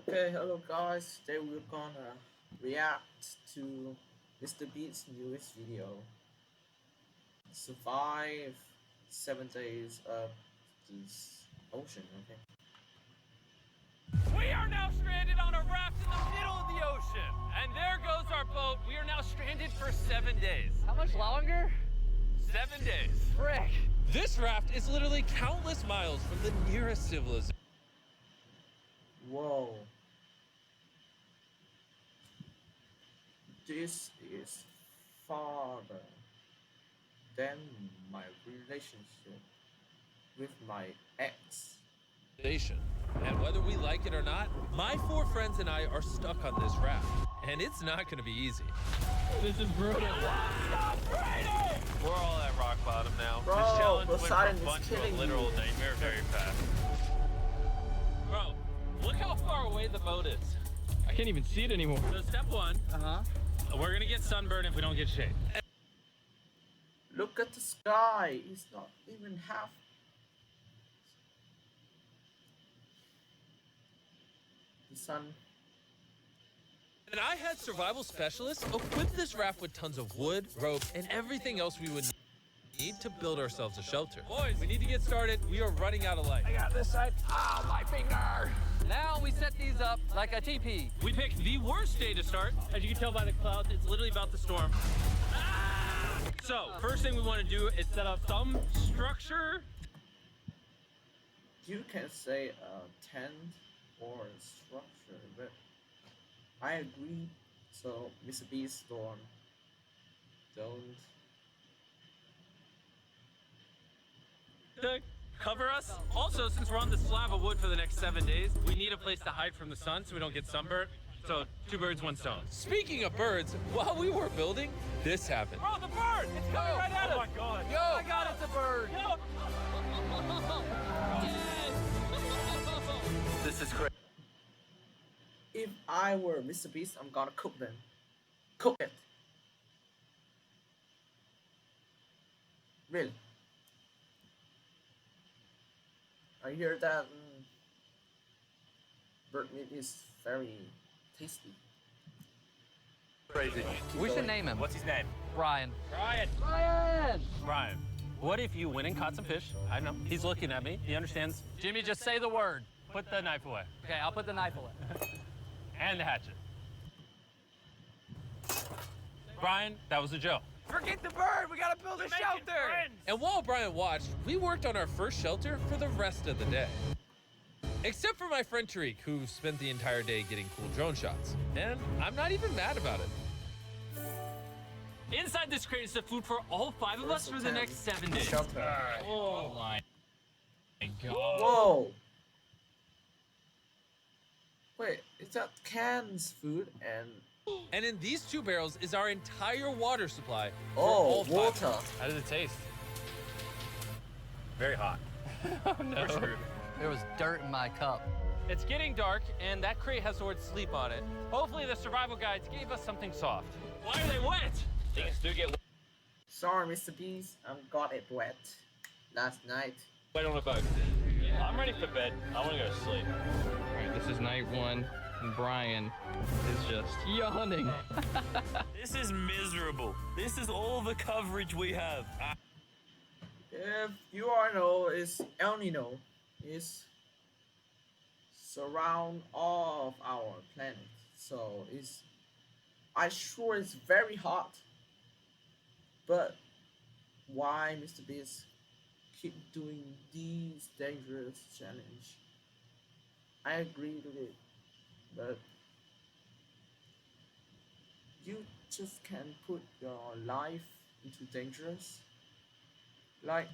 Okay, hello guys. Today we're gonna react to Mr. Beast's newest video. Survive 7 days of this ocean, okay? We are now stranded on a raft in the middle of the ocean. And there goes our boat. We are now stranded for 7 days. How much longer? 7 days. Frick. This raft is literally countless miles from the nearest civilization. Whoa. This is farther than my relationship with my ex. And whether we like it or not, my 4 friends and I are stuck on this raft. And it's not going to be easy. This is brutal. We're all at rock bottom now. Bro, this challenge went Poseidon from is fun to a killing literal you. nightmare very fast. Bro, look how far away the boat is. I can't even see it anymore. So step 1, we're going to get sunburned if we don't get shade. Look at the sky. It's not even half. The sun. And I had survival specialists equip this raft with tons of wood, rope, and everything else we would need to build ourselves a shelter. Boys, we need to get started. We are running out of light. I got this side. Ah, my finger. Now we set these up like a teepee. We picked the worst day to start. As you can tell by the clouds, it's literally about to storm. Ah! So, first thing we want to do is set up some structure. You can say a tent or a structure, but I agree. So, Mr. Beast Storm, don't. To cover us. Also, since we're on this slab of wood for the next 7 days, we need a place to hide from the sun so we don't get sunburned. So, 2 birds, 1 stone. Speaking of birds, while we were building, this happened. Bro, the bird! It's coming right at us! Oh my god! Yo, oh my God, it's a bird. Yo! This is crazy. If I were Mr. Beast, I'm gonna cook them. Cook it. Really. I hear that bird meat is very tasty. Crazy. We should name him. What's his name? Brian. Ryan. Brian! Ryan. What if you went and caught some fish? I know. He's looking at me. He understands. Jimmy, just say the word. Put the knife away. Okay, I'll put the knife away. And the hatchet. Brian, that was a joke. Forget the bird. We gotta build a shelter. And while Brian watched, we worked on our first shelter for the rest of the day. Except for my friend Tariq, who spent the entire day getting cool drone shots. And I'm not even mad about it. Inside this crate is the food for all 5 of us for the next 7 days. Shelter. Oh my God. Whoa! Wait, is that cans food And in these 2 barrels is our entire water supply for oh, all 5 of water. us. How does it taste? Very hot. Oh no. There was dirt in my cup. It's getting dark, and that crate has the word sleep on it. Hopefully the survival guides gave us something soft. Why are they wet? Things do get Sorry, Mr. Beast, I got it wet last night. wet on a boat. I'm ready for bed. I want to go to sleep. All right, this is night 1, and Brian is just yawning. This is miserable. This is all the coverage we have. If you are know, is El Nino is surround all of our planet, so it's I sure it's very hot. But why Mr. Beast keep doing these dangerous challenge? I agree with it, but you just can put your life into dangerous. Like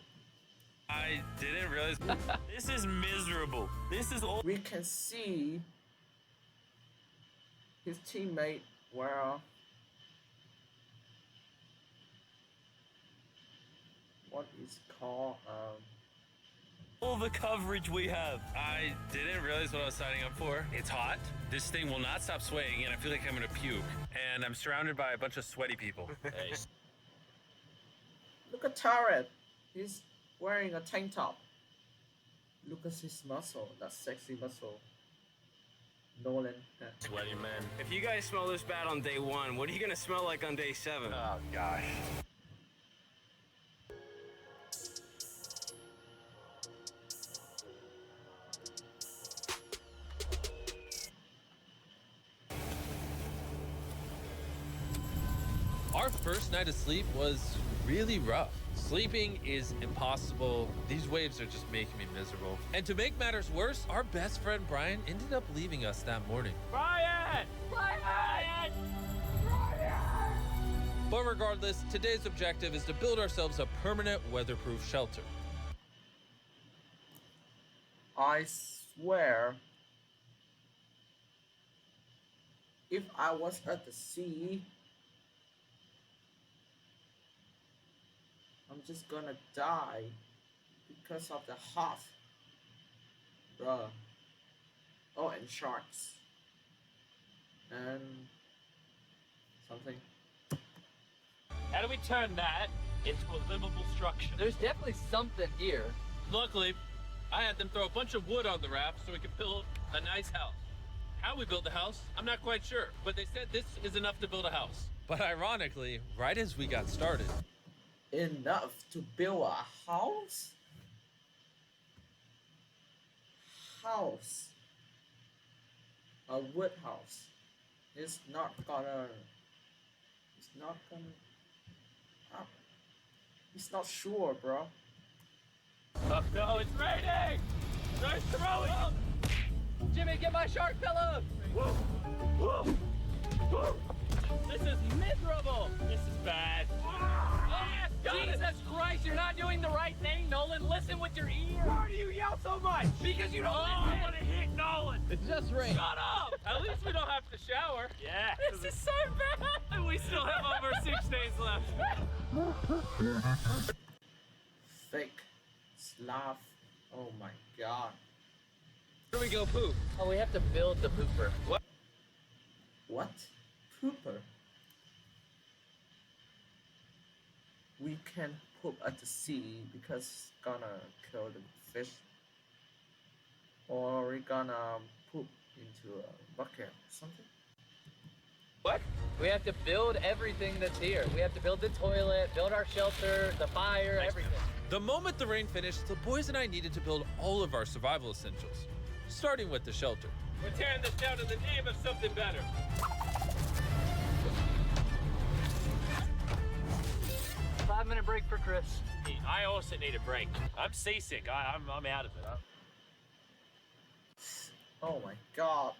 I didn't realize. This is miserable. This is all. we can see his teammate were what is called All the coverage we have. I didn't realize what I was signing up for. It's hot. This thing will not stop swaying, and I feel like I'm gonna puke. And I'm surrounded by a bunch of sweaty people. Hey. look at Tarek. He's wearing a tank top. Look at his muscle, that sexy muscle. Nolan. Sweaty man. If you guys smell this bad on day 1, what are you gonna smell like on day 7? Oh gosh. Our first night of sleep was really rough. Sleeping is impossible. These waves are just making me miserable. And to make matters worse, our best friend Brian ended up leaving us that morning. Brian! Brian! But regardless, today's objective is to build ourselves a permanent weatherproof shelter. I swear, if I was at the sea, I'm just gonna die because of the hot. Bruh. Oh, and sharks. And something. How do we turn that into a livable structure? There's definitely something here. Luckily, I had them throw a bunch of wood on the raft so we could build a nice house. How we built the house, I'm not quite sure, but they said this is enough to build a house. But ironically, right as we got started, Enough to build a house? House. A wood house. It's not gonna happen. It's not sure, bro. No, it's raining! They're throwing! Jimmy, get my shark pillow! This is miserable! This is bad. Jesus Christ, you're not doing the right thing, Nolan. Listen with your ear. Why do you yell so much? Because you don't I want to hit Nolan! It's just rain. Shut up! at least we don't have to shower. Yeah. This is so bad! And we still have over 6 days left. Fake. Slav. Oh my god. Where do we go poop? Oh, we have to build the pooper. What? Pooper? We can poop at the sea because it's gonna kill the fish. Or we're gonna poop into a bucket or something. What? We have to build everything that's here. We have to build the toilet, build our shelter, the fire, everything. The moment the rain finished, the boys and I needed to build all of our survival essentials, starting with the shelter. We're tearing this down in the name of something better. 5-minute break for Chris. I also need a break. I'm seasick. I'm out of it. Oh my god.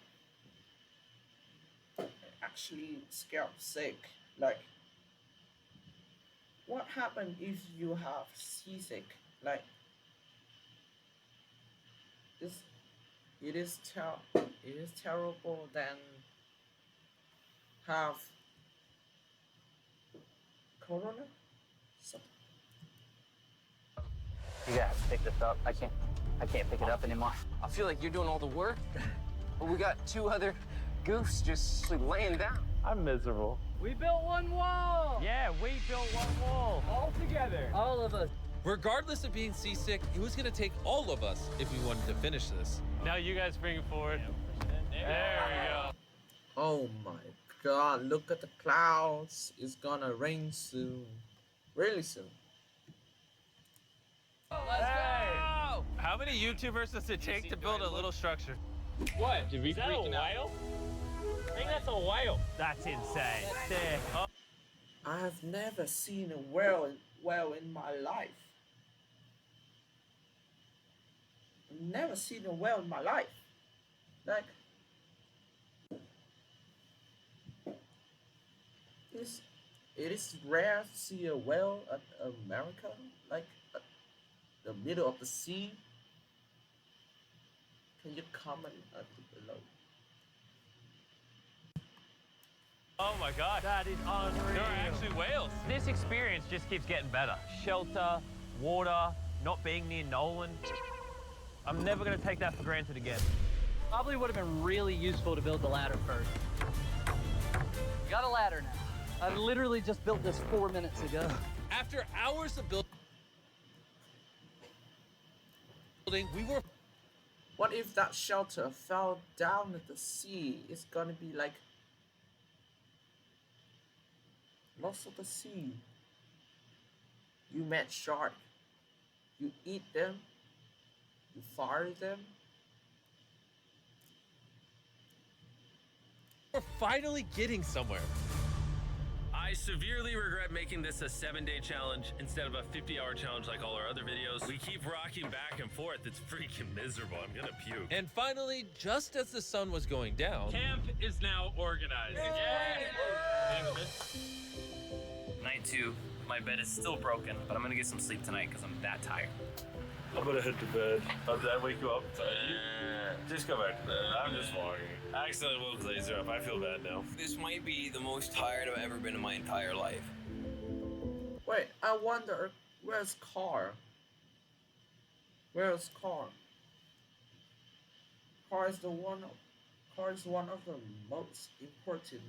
I'm actually scared sick. Like, what happens if you have seasick? Like, it is terrible than have corona. So, You gotta pick this up. I can't pick it up anymore. I feel like you're doing all the work, but we got 2 other goofs just laying down. I'm miserable. We built one wall. Yeah, we built one wall. All together. All of us. Regardless of being seasick, it was gonna take all of us if we wanted to finish this. Now you guys bring it forward. There we go. oh my god, look at the clouds. It's gonna rain soon. Really soon. Let's go. How many YouTubers does it take to build a little structure? What? Did we is that a whale? I think that's a whale. That's insane. Sick. Oh. I have never seen a whale in my life. I've never seen a whale in my life. Like, it is rare to see a whale at America, like at the middle of the sea. Can you comment below? Oh my gosh. That is unreal. There are actually whales. This experience just keeps getting better. Shelter, water, not being near Nolan. I'm never gonna take that for granted again. Probably would have been really useful to build the ladder first. Got a ladder now. I literally just built this 4 minutes ago. What if that shelter fell down at the sea? It's gonna be like lots of the sea. You met shark. You eat them. You fire them. We're finally getting somewhere. I severely regret making this a 7-day challenge instead of a 50-hour challenge like all our other videos. We keep rocking back and forth. It's freaking miserable. I'm gonna puke. And finally, just as the sun was going down, Camp is now organized. Night 2. My bed is still broken, but I'm gonna get some sleep tonight because I'm that tired. I'm gonna head to bed. Did I wake you up? Just go back to bed. I'm just walking. I accidentally woke Laser up. I feel bad now. This might be the most tired I've ever been in my entire life. Wait, I wonder where's Carl? Where's Carl? Carl is one of the most important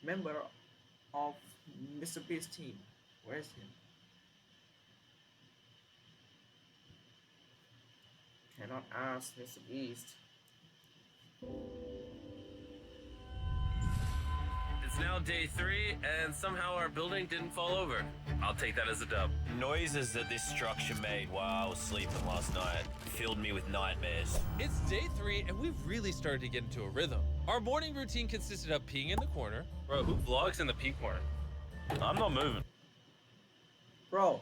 member of Mr. Beast team. Where's him? Cannot ask Mr. Beast. It's now day 3, and somehow our building didn't fall over. I'll take that as a dub. Noises that this structure made while I was sleeping last night filled me with nightmares. it's day 3 and we've really started to get into a rhythm. Our morning routine consisted of peeing in the corner, Bro, who vlogs in the pee corner? I'm not moving. Bro,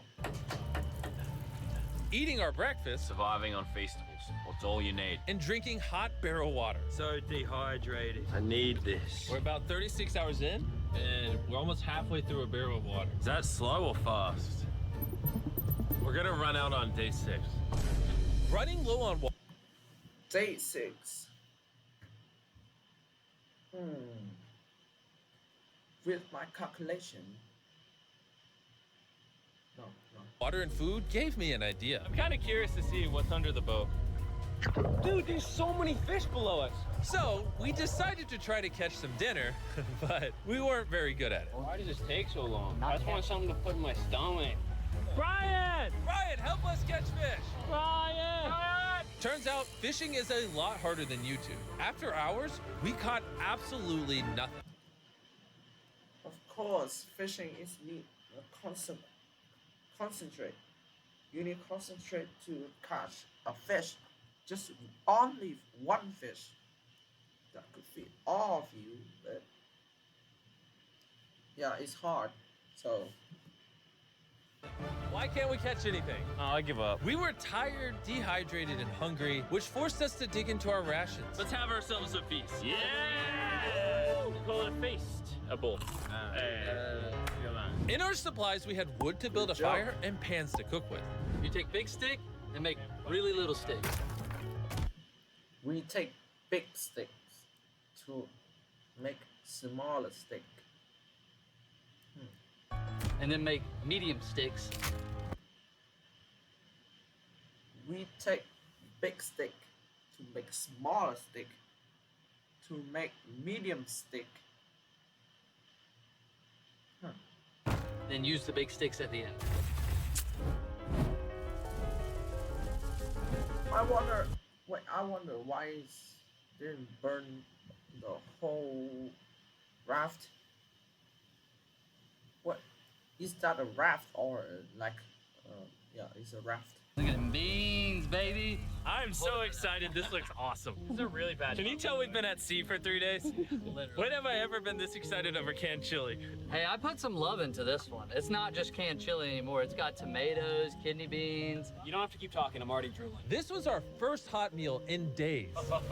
eating our breakfast, Surviving on Feastables. What's all you need? and drinking hot barrel water. So dehydrated. I need this. We're about 36 hours in, and we're almost halfway through a barrel of water. Is that slow or fast? We're gonna run out on day 6. Running low on water. day 6. With my calculation. No. Water and food gave me an idea. I'm kind of curious to see what's under the boat. Dude, there's so many fish below us. So we decided to try to catch some dinner, but we weren't very good at it. Why does this take so long? I just want something to put in my stomach. Brian! Ryan, help us catch fish! Brian! Turns out fishing is a lot harder than YouTube. After hours, we caught absolutely nothing. Of course, fishing is need a concentrate. You need concentrate to catch a fish. Just only one fish that could feed all of you, but yeah, it's hard. So Why can't we catch anything? Oh, I give up. We were tired, dehydrated, and hungry, which forced us to dig into our rations. Let's have ourselves a feast. Yeah! Call it a feast. A bull. In our supplies, we had wood to build a Good job. fire and pans to cook with. You take big stick and make really little sticks. we take big sticks to make smaller stick. And then make medium sticks. We take big stick to make smaller stick to make medium stick. Then use the big sticks at the end. I wonder why is didn't burn the whole raft. What is that, a raft or like yeah, it's a raft. Look at them beans, baby. I'm so excited. This looks awesome. This is a really bad. Can you tell we've been at sea for 3 days? When have I ever been this excited over canned chili? Hey, I put some love into this one. It's not just canned chili anymore. It's got tomatoes, kidney beans. You don't have to keep talking. I'm already drooling. This was our first hot meal in days,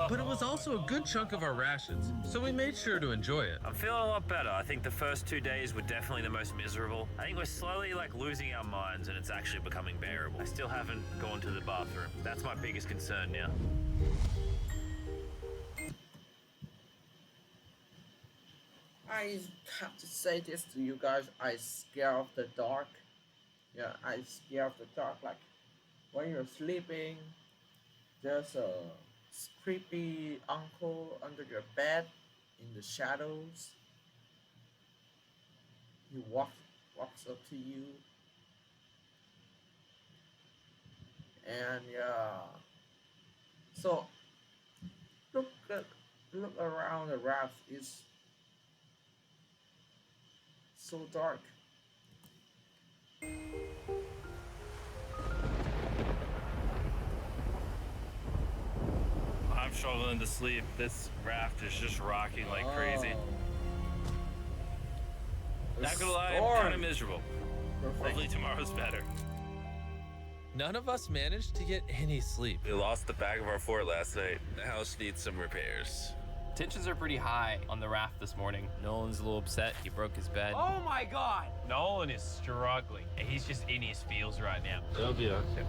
but it was also a good chunk of our rations, so we made sure to enjoy it. I'm feeling a lot better. I think the first 2 days were definitely the most miserable. I think we're slowly losing our minds and it's actually becoming bearable. I still haven't gone to the bathroom. That's my biggest concern now. I have to say this to you guys. I scared of the dark. Yeah, I scared of the dark. Like when you're sleeping, there's a creepy uncle under your bed in the shadows. He walks up to you, and yeah, So look look around the raft. It's so dark. I'm struggling to sleep. This raft is just rocking like crazy. Oh. Not gonna lie, I'm Storm. kind of miserable. Perfect. Hopefully tomorrow's better. None of us managed to get any sleep. We lost the back of our fort last night. The house needs some repairs. Tensions are pretty high on the raft this morning. Nolan's a little upset. He broke his bed. Oh my God! Nolan is struggling. He's just in his feels right now. It'll be okay.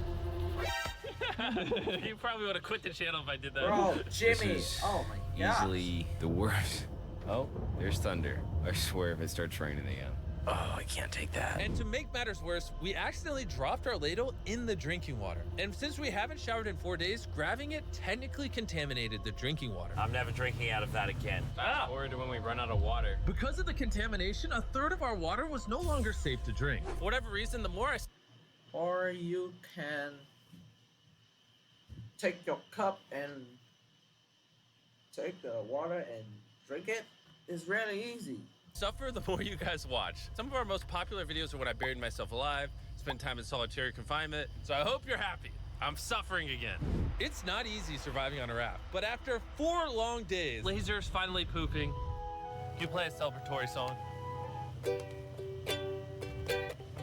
You probably would have quit the channel if I did that. Bro, Jimmy. Oh my god. Easily the worst. Oh, there's thunder. I swear if it starts raining again. Oh, I can't take that. And to make matters worse, we accidentally dropped our ladle in the drinking water. And since we haven't showered in 4 days, grabbing it technically contaminated the drinking water. I'm never drinking out of that again. Forward to when we run out of water. Because of the contamination, a third of our water was no longer safe to drink. For whatever reason, the more I Or you can take your cup and take the water and drink it. It's really easy. suffer, the more you guys watch. Some of our most popular videos are when I buried myself alive, spent time in solitary confinement, so I hope you're happy. I'm suffering again. It's not easy surviving on a raft, but after 4 long days, Laser's finally pooping. You play a celebratory song.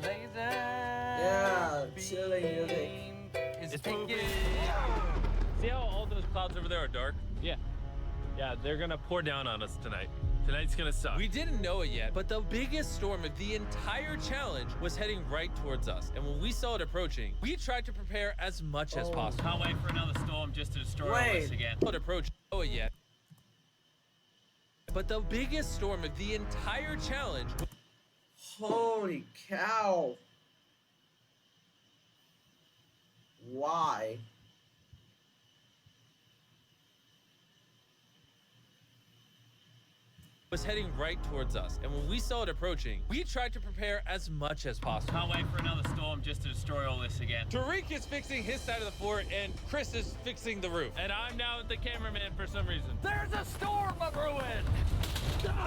Laser. Yeah, chilling music. Is thinking. See how all those clouds over there are dark? Yeah. Yeah, they're gonna pour down on us tonight. Tonight's gonna suck. We didn't know it yet, but the biggest storm of the entire challenge was heading right towards us. And when we saw it approaching, we tried to prepare as much as possible. Can't wait for another storm just to destroy all Wait. this again. It approached know it yet. But the biggest storm of the entire challenge Holy cow. Why? was heading right towards us. And when we saw it approaching, we tried to prepare as much as possible. Can't wait for another storm just to destroy all this again. Tariq is fixing his side of the fort, and Chris is fixing the roof. And I'm now the cameraman for some reason. There's a storm of ruin.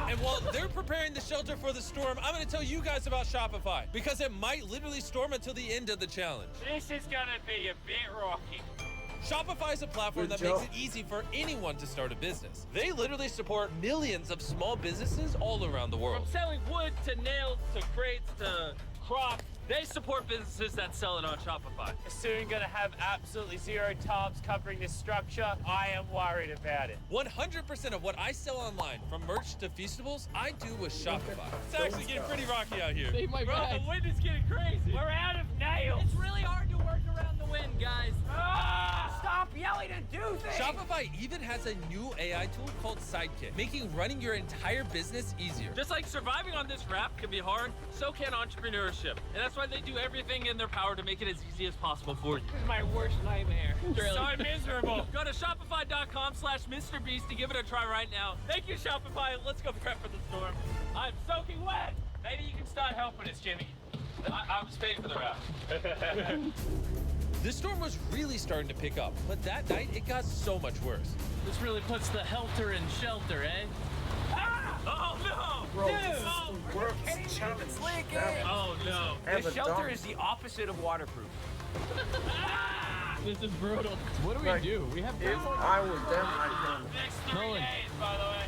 And while they're preparing the shelter for the storm, I'm gonna tell you guys about Shopify, because it might literally storm until the end of the challenge. This is gonna be a bit rocky. Shopify is a platform Good that makes job. it easy for anyone to start a business. They literally support millions of small businesses all around the world. From selling wood to nails to crates to crops, they support businesses that sell it on Shopify. Soon gonna have absolutely zero tarps covering this structure. I am worried about it. 100% of what I sell online, from merch to Feastables, I do with Shopify. It's actually getting pretty rocky out here. Save my Bro, bag. the wind is getting crazy. We're out of nails. It's really hard to work around the wind, guys. Stop yelling and do things. Shopify even has a new AI tool called Sidekick, making running your entire business easier. Just like surviving on this raft can be hard, so can entrepreneurship. And that's why they do everything in their power to make it as easy as possible for you. This is my worst nightmare. So miserable. Go to shopify.com/MrBeast to give it a try right now. Thank you, Shopify. Let's go prep for the storm. I'm soaking wet. Maybe you can start helping us, Jimmy. I was paying for the raft. The storm was really starting to pick up, but that night it got so much worse. This really puts the helter in shelter, eh? Ah! Oh no! Bro, Dude! this is the worst challenge ever. Oh no! Ever done. the opposite of waterproof. This is brutal. What do Like, we do? We have If I was them, I'd next 3 days, by the way.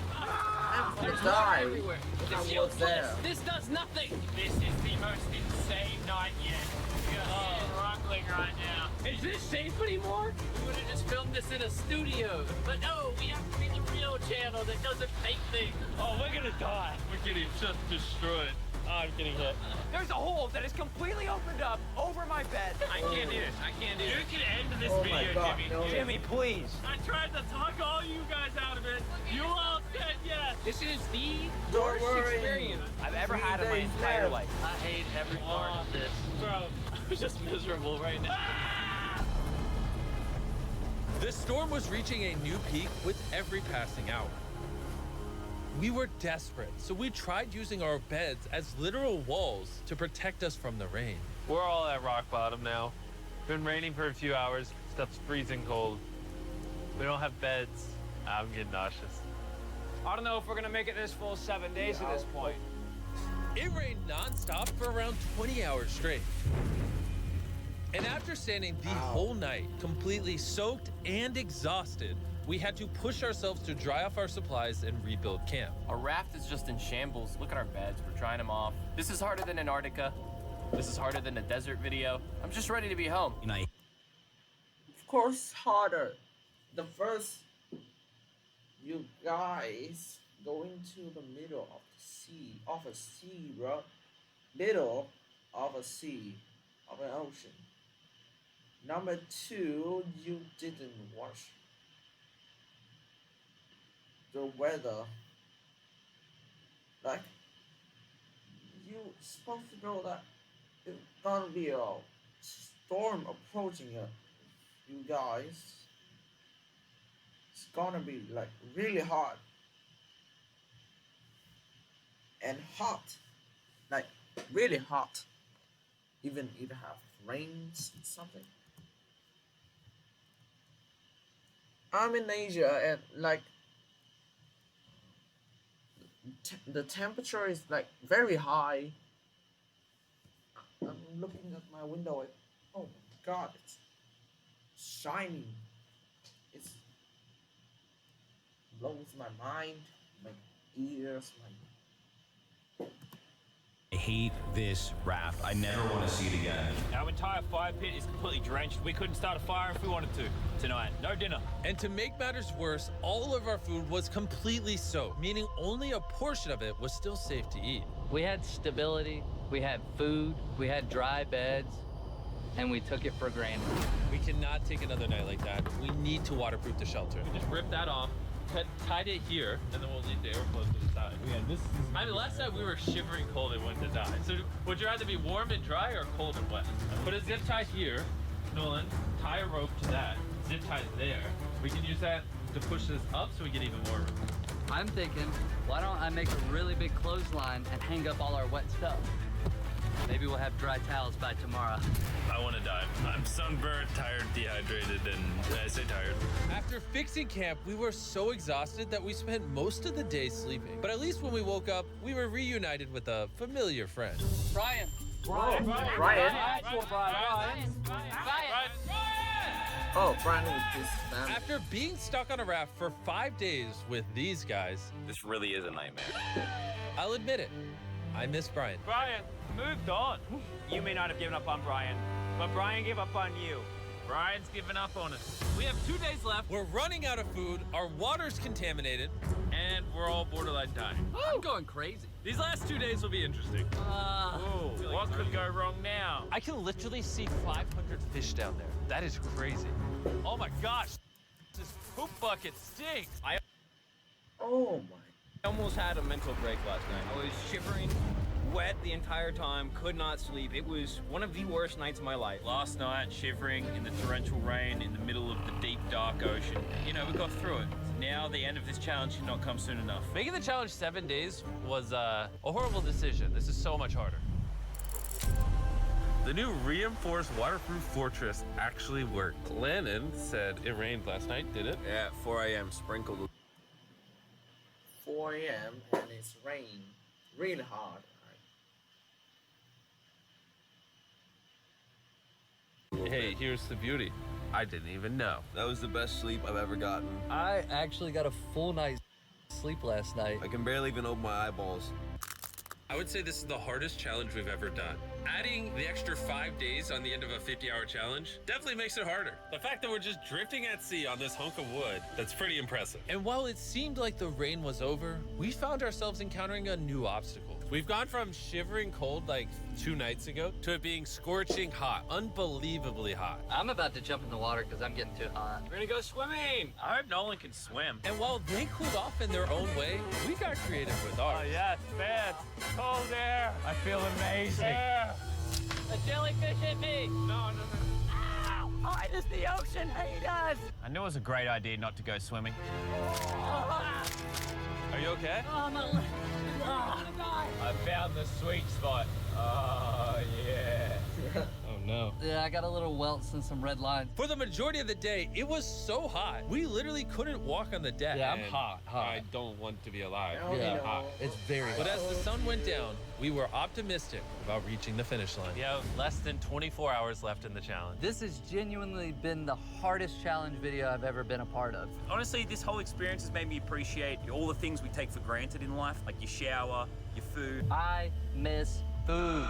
have to die. I was there. This does nothing. This is the most insane night yet. We are struggling right now. Is this safe anymore? We would have just filmed this in a studio. But no, we have to be the real channel that doesn't fake things. Oh, we're gonna die. We're getting just destroyed. Oh, I'm getting hit. There's a hole that is completely opened up over my bed. I can't do this. I can't do this. You can end this Oh my video, God, Jimmy. no. Jimmy, please. I tried to talk all you guys out of it. You all said yes. This is the Don't worst worry. experience I've ever 3 had in my days entire left. life. I hate every part of this. Bro, I'm just miserable right now. The storm was reaching a new peak with every passing hour. We were desperate, so we tried using our beds as literal walls to protect us from the rain. We're all at rock bottom now. Been raining for a few hours. Stuff's freezing cold. We don't have beds. I'm getting nauseous. I don't know if we're gonna make it this full 7 days at this point. It rained nonstop for around 20 hours straight. And after standing the whole night, completely soaked and exhausted, we had to push ourselves to dry off our supplies and rebuild camp. Our raft is just in shambles. Look at our beds. We're drying them off. This is harder than Antarctica. This is harder than the desert video. I'm just ready to be home. Of course, harder. The first, you guys go into the middle of the sea, bro. Middle of a sea, of an ocean. Number two, you didn't watch the weather. Like, you supposed to know that it's gonna be a storm approaching you guys. It's gonna be like really hot and hot, like really hot. Even have rains and something. I'm in Asia and like the temperature is like very high. I'm looking at my window and oh my god, it's shining. It's blows my mind, my ears, my. I hate this raft. I never want to see it again. Our entire fire pit is completely drenched. We couldn't start a fire if we wanted to. Tonight, no dinner. And to make matters worse, all of our food was completely soaked, meaning only a portion of it was still safe to eat. We had stability, we had food, we had dry beds, and we took it for granted. We cannot take another night like that. We need to waterproof the shelter. We just ripped that off, tied it here, and then we'll leave the airflow to the side. Yeah, this is. I mean, last night we were shivering cold and went to die. So would you rather be warm and dry or cold and wet? Put a zip tie here, Nolan, tie a rope to that, zip tie there. We can use that to push this up so we get even more room. I'm thinking, why don't I make a really big clothesline and hang up all our wet stuff? Maybe we'll have dry towels by tomorrow. I want to die. I'm sunburned, tired, dehydrated, and I say tired. After fixing camp, we were so exhausted that we spent most of the day sleeping. But at least when we woke up, we were reunited with a familiar friend. Brian. Brian. Oh, Brian with his family. After being stuck on a raft for 5 days with these guys, This really is a nightmare. I'll admit it, I miss Brian. Brian, moved on. You may not have given up on Brian, but Brian gave up on you. Brian's giving up on us. We have 2 days left, We're running out of food, our water's contaminated. and we're all borderline dying. I'm going crazy. These last 2 days will be interesting. Whoa, what could go wrong now? I can literally see 500 fish down there. That is crazy. Oh my gosh, this poop bucket stinks. I Oh my. Almost had a mental break last night. I was shivering, wet the entire time, could not sleep. It was one of the worst nights of my life. Last night, shivering in the torrential rain in the middle of the deep, dark ocean. You know, we got through it. Now, the end of this challenge should not come soon enough. Making the challenge 7 days was a horrible decision. This is so much harder. The new reinforced waterproof fortress actually worked. Lennon said it rained last night, did it? Yeah, 4 a.m. sprinkled. 4 a.m. and it's rain really hard. Hey, here's the beauty. I didn't even know. That was the best sleep I've ever gotten. I actually got a full night's sleep last night. I can barely even open my eyeballs. I would say this is the hardest challenge we've ever done. Adding the extra 5 days on the end of a 50-hour challenge definitely makes it harder. The fact that we're just drifting at sea on this hunk of wood, that's pretty impressive. And while it seemed like the rain was over, we found ourselves encountering a new obstacle. We've gone from shivering cold like 2 nights ago to it being scorching hot, unbelievably hot. I'm about to jump in the water because I'm getting too hot. We're gonna go swimming. I hope Nolan can swim. And while they cooled off in their own way, we got creative with ours. Oh, yes, man. Cold air. I feel amazing. Air. A jellyfish hit me! No. Oh, it is the ocean hate us! I knew it was a great idea not to go swimming. Are you okay? Oh, my leg. Oh, I found the sweet spot. Oh, yeah. Oh no. Yeah, I got a little welts and some red lines. For the majority of the day, it was so hot. We literally couldn't walk on the deck. Yeah, I'm And hot. I don't want to be alive. Oh, Yeah. you know. It's very But hot. as the sun went down, we were optimistic about reaching the finish line. We have less than 24 hours left in the challenge. This has genuinely been the hardest challenge video I've ever been a part of. Honestly, this whole experience has made me appreciate all the things we take for granted in life, like your shower, your food, I miss food.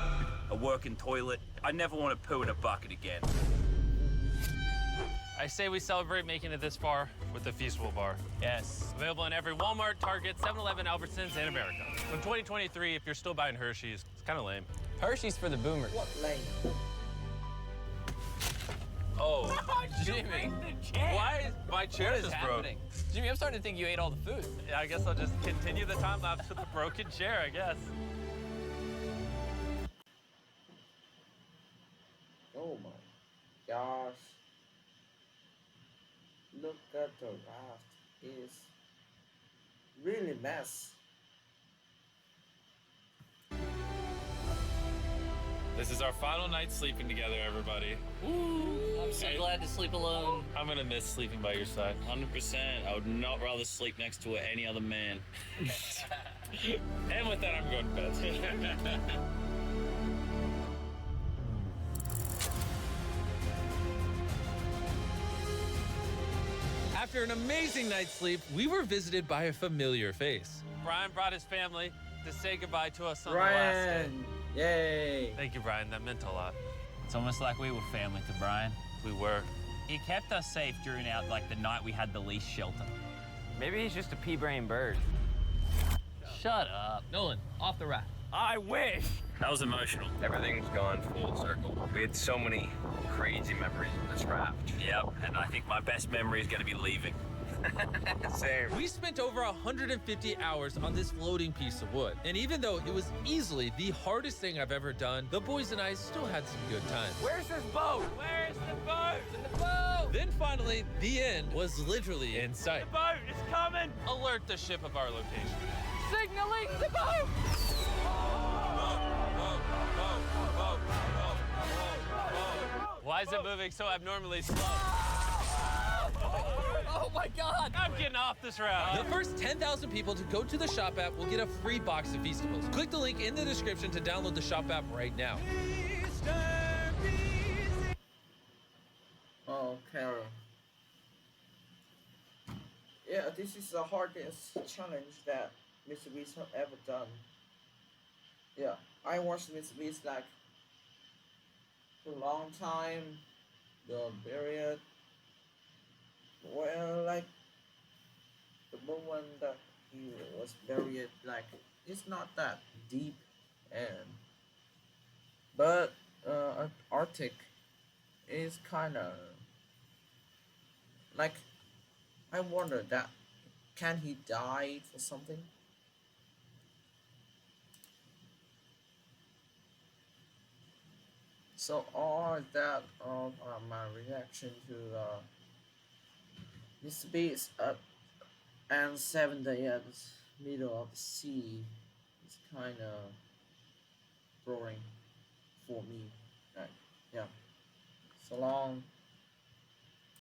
a working toilet. I never want to poo in a bucket again. I say we celebrate making it this far with the Feastable Bar. Yes. Available in every Walmart, Target, 7-Eleven, Albertsons, and America. From 2023, if you're still buying Hershey's, it's kind of lame. Hershey's for the boomers. What lane? Oh, Jimmy. Why is my chair What is just broke? happening? Jimmy, I'm starting to think you ate all the food. Yeah, I guess I'll just continue the time lapse with the broken chair, I guess. Oh my gosh. Look at the raft. It's really mess. This is our final night sleeping together, everybody. I'm so glad to sleep alone. I'm gonna miss sleeping by your side. 100%. I would not rather sleep next to any other man. And with that, I'm going to bed. After an amazing night's sleep, we were visited by a familiar face. Brian brought his family to say goodbye to us on the last day. Ryan! Yay! Thank you, Brian. That meant a lot. It's almost like we were family to Brian. We were. He kept us safe during the night we had the least shelter. Maybe he's just a pea-brain bird. Shut up. Nolan, off the raft. I wish! That was emotional. Everything's gone full circle. We had so many crazy memories on this raft. Yep, and I think my best memory is going to be leaving. Same. We spent over 150 hours on this floating piece of wood. And even though it was easily the hardest thing I've ever done, the boys and I still had some good times. Where's this boat? Where's the boat? the boat! Then finally, the end was literally in sight. The boat is coming! Alert the ship of our location. Signaling the boat! Why is it moving so abnormally slow? Oh my God! I'm getting off this route. The first 10,000 people to go to the Shop app will get a free box of Feastables. Click the link in the description to download the Shop app right now. Oh, Carol. Yeah, this is the hardest challenge that Mr. Beast have ever done. Yeah, I watched Mr. Beast like for a long time. The period. Well, like the moment that he was buried, like it's not that deep, and but Arctic is kind of like I wonder that can he die for something? So all that of my reaction to Mr. Beast up and 7 Day at the middle of the sea is kind of boring for me. Like, yeah. So long.